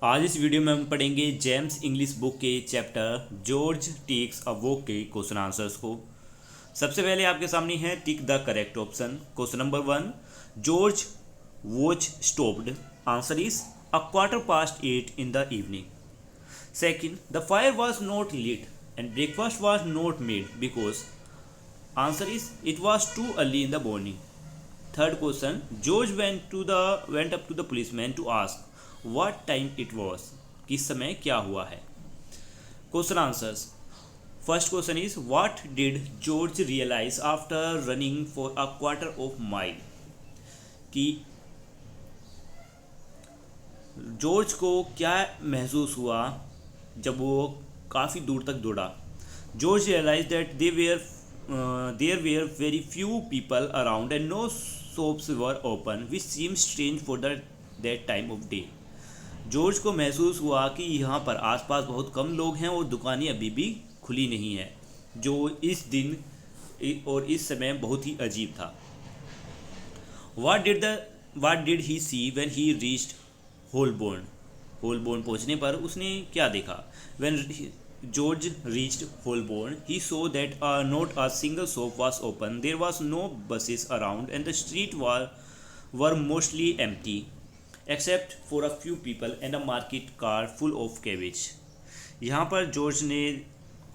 आज इस वीडियो में हम पढ़ेंगे जेम्स इंग्लिश बुक के chapter George takes a walk के क्वेश्चन आंसर्स को। सबसे पहले आपके सामने है tick the correct option. Question number 1, George watch stopped. Answer is a quarter past 8 in the evening. Second, the fire was not lit and breakfast was not made because answer is it was too early in the morning. Third question, George went up to the policeman to ask what time it was. किस समय क्या हुआ है। Question answers. First question is what did George realize after running for a quarter of mile? कि George को क्या महसूस हुआ जब वो काफ़ी दूर तक दौड़ा। George realise that there were very few people around and no shops were open which seem strange for that time of day. George को महसूस हुआ कि यहाँ पर आसपास बहुत कम लोग हैं और दुकानें अभी भी खुली नहीं हैं, जो इस दिन और इस समय बहुत ही अजीब था। What did he see when he reached Holborn? Holborn पहुंचने पर उसने क्या देखा? When George reached Holborn, he saw that not a single shop was open. There was no buses around, and the streets were mostly empty, except for a few people and a market cart full of cabbage. यहाँ पर George ने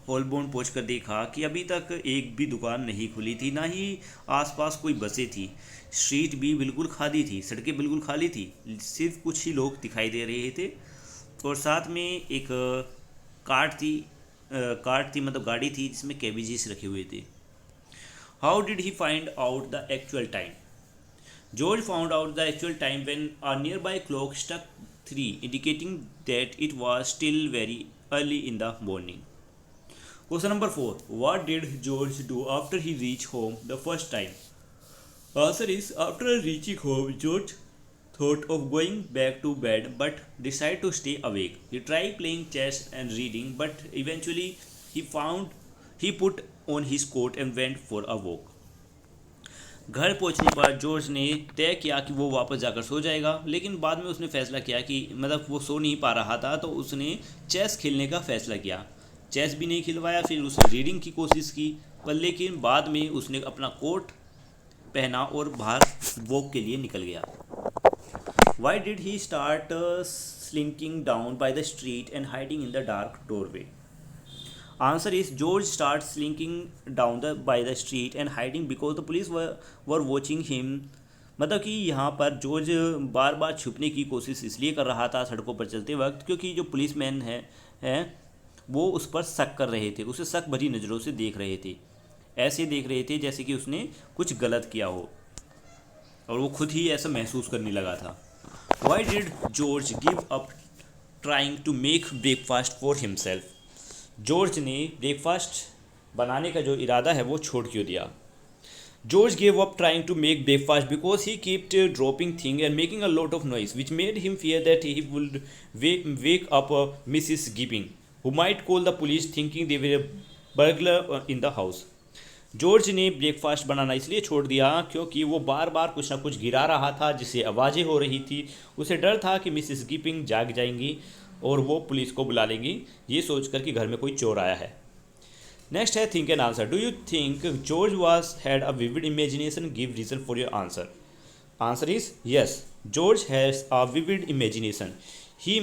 Holborn पहुँच कर देखा कि अभी तक एक भी दुकान नहीं खुली थी, ना ही आसपास कोई बसें थी। स्ट्रीट भी बिल्कुल खाली थी, सड़कें बिल्कुल खाली थी, सिर्फ कुछ ही लोग दिखाई दे रहे थे और साथ में एक कार्ट थी मतलब गाड़ी थी जिसमें कैबेजेस रखे हुए थे। How did he find out the actual time? George found out the actual time when a nearby clock struck 3 indicating that it was still very early in the morning. Question number 4. What did George do after he reached home the first time? Answer is after reaching home, George thought of going back to bed but decided to stay awake. He tried playing chess and reading, but eventually he put on his coat and went for a walk. घर पहुंचने पर George ने तय किया कि वो वापस जाकर सो जाएगा, लेकिन बाद में उसने फैसला किया कि मतलब वो सो नहीं पा रहा था तो उसने चेस खेलने का फैसला किया। चेस भी नहीं खिलवाया, फिर उसने रीडिंग की कोशिश की, पर लेकिन बाद में उसने अपना कोट पहना और बाहर वॉक के लिए निकल गया। Why did he start slinking down by the street and hiding in the dark doorway? Answer is George start slinking down by the street and hiding because the police were watching him. मतलब कि यहाँ पर George बार बार छुपने की कोशिश इसलिए कर रहा था सड़कों पर चलते वक्त क्योंकि जो पुलिसमैन हैं वो उस पर शक कर रहे थे, उसे शक भरी नज़रों से देख रहे थे, ऐसे देख रहे थे जैसे कि उसने कुछ गलत किया हो और वो खुद ही ऐसा महसूस करने लगा था। Why did George give up trying to make breakfast for himself? George ने ब्रेकफास्ट बनाने का जो इरादा है वो छोड़ क्यों दिया? George gave up trying to make breakfast because he kept dropping things and making a lot of noise, which made him fear that he would wake up Mrs. Gibbing, who might call the police thinking they were a burglar in the house. George ने breakfast बनाना इसलिए छोड़ दिया क्योंकि वो बार बार कुछ ना कुछ गिरा रहा था जिससे आवाज़ें हो रही थी। उसे डर था कि मिसिस गिपिंग जाग जाएंगी और वो पुलिस को बुला लेंगी, ये सोचकर कि घर में कोई चोर आया है। नेक्स्ट है think and answer. Do you think George was had a vivid imagination? Give reason for your answer. Answer is yes, George has a vivid imagination. He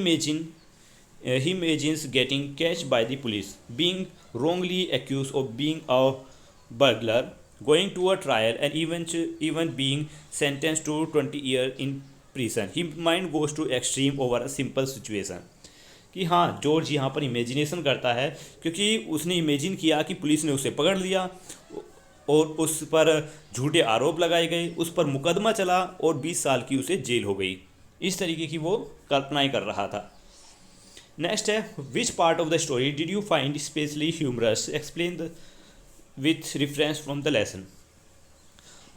imagines getting catched by the police, being wrongly accused of being a burglar, going to a trial, and even being sentenced to 20 years in prison. His mind goes to extreme over a simple situation. कि हाँ, George यहाँ पर imagination करता है क्योंकि उसने imagine किया कि पुलिस ने उसे पकड़ लिया और उस पर झूठे आरोप लगाए गए, उस पर मुकदमा चला और 20 साल की उसे जेल हो गई। इस तरीके की वो कल्पनाएं कर रहा था। नेक्स्ट है which part of the story did you find specially humorous? Explain with reference from the lesson.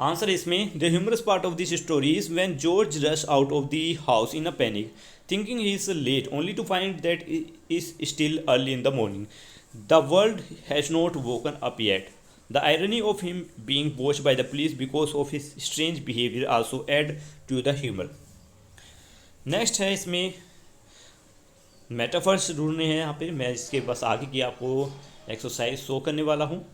Answer इसमें the humorous part of this story is when George rush out of the house in a panic thinking he is late only to find that it is still early in the morning. The world has not woken up yet. The irony of him being watched by the police because of his strange behavior also add to the humor. Next है इसमें metaphors ढूंढने हैं यहाँ पे। मैं इसके बस आगे की आपको एक्सरसाइज शो करने वाला हूँ।